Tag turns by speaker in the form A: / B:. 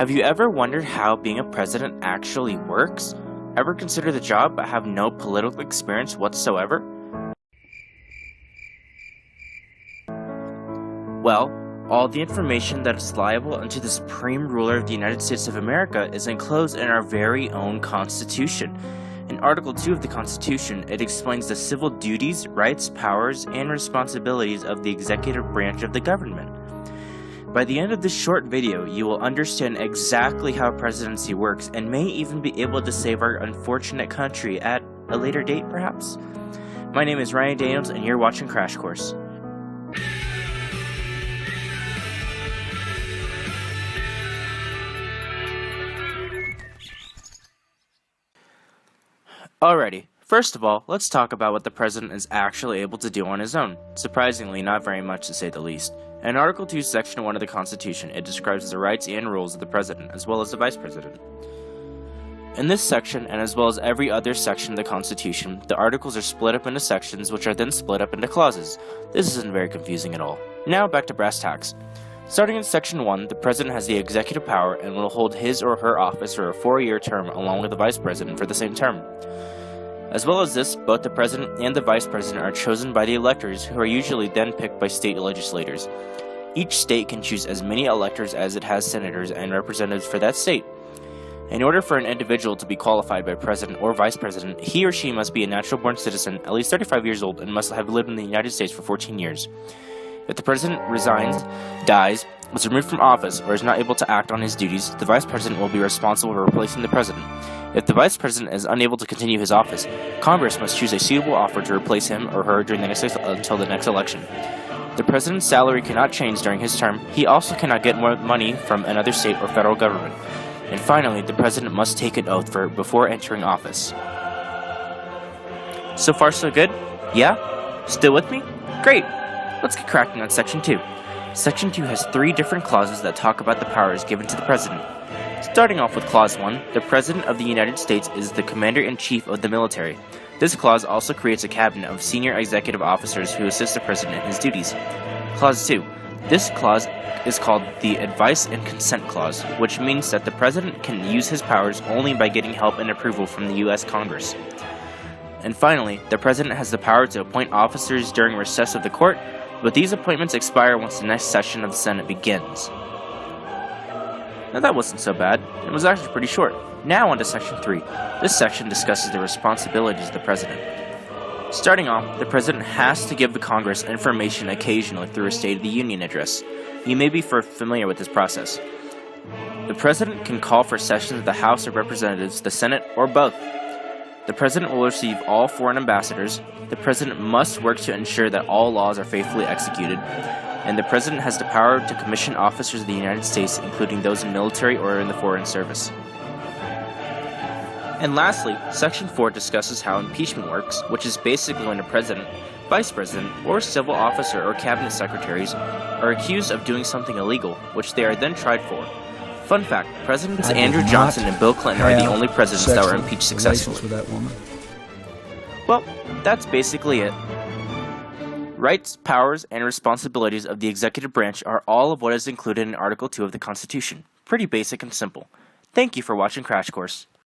A: Have you ever wondered how being a president actually works? Ever consider the job but have no political experience whatsoever? Well, all the information that is liable unto the Supreme Ruler of the United States of America is enclosed in our very own Constitution. In Article 2 of the Constitution, it explains the civil duties, rights, powers, and responsibilities of the executive branch of the government. By the end of this short video, you will understand exactly how presidency works and may even be able to save our unfortunate country at a later date, perhaps? My name is Ryan Daniels, and you're watching Crash Course. Alrighty, first of all, let's talk about what the president is actually able to do on his own. Surprisingly, not very much to say the least. In Article 2, Section 1 of the Constitution, it describes the rights and rules of the president, as well as the vice president. In this section, and as well as every other section of the Constitution, the articles are split up into sections, which are then split up into clauses. This isn't very confusing at all. Now back to brass tacks. Starting in Section 1, the president has the executive power and will hold his or her office for a 4-year term along with the vice president for the same term. As well as this, both the president and the vice president are chosen by the electors, who are usually then picked by state legislators. Each state can choose as many electors as it has senators and representatives for that state. In order for an individual to be qualified by president or vice president, he or she must be a natural-born citizen, at least 35 years old, and must have lived in the United States for 14 years. If the president resigns, dies, is removed from office, or is not able to act on his duties, the vice president will be responsible for replacing the president. If the vice president is unable to continue his office, Congress must choose a suitable offer to replace him or her until the next election. The president's salary cannot change during his term. He also cannot get more money from another state or federal government. And finally, the president must take an oath before entering office. So far, so good? Yeah? Still with me? Great! Let's get cracking on Section 2. Section 2 has 3 different clauses that talk about the powers given to the president. Starting off with Clause 1, the President of the United States is the Commander-in-Chief of the military. This clause also creates a cabinet of senior executive officers who assist the President in his duties. Clause 2. This clause is called the Advice and Consent Clause, which means that the President can use his powers only by getting help and approval from the U.S. Congress. And finally, the President has the power to appoint officers during recess of the court, but these appointments expire once the next session of the Senate begins. Now that wasn't so bad. It was actually pretty short. Now on to Section 3. This section discusses the responsibilities of the President. Starting off, the President has to give the Congress information occasionally through a State of the Union address. You may be familiar with this process. The President can call for sessions of the House of Representatives, the Senate, or both. The President will receive all foreign ambassadors. The President must work to ensure that all laws are faithfully executed. And the President has the power to commission officers of the United States, including those in military or in the foreign service. And lastly, Section 4 discusses how impeachment works, which is basically when a president, vice president, or civil officer or cabinet secretaries are accused of doing something illegal, which they are then tried for. Fun fact, Presidents Andrew Johnson and Bill Clinton are the only presidents that were impeached successfully.
B: With that woman.
A: Well, that's basically it. Rights, powers, and responsibilities of the executive branch are all of what is included in Article 2 of the Constitution. Pretty basic and simple. Thank you for watching Crash Course.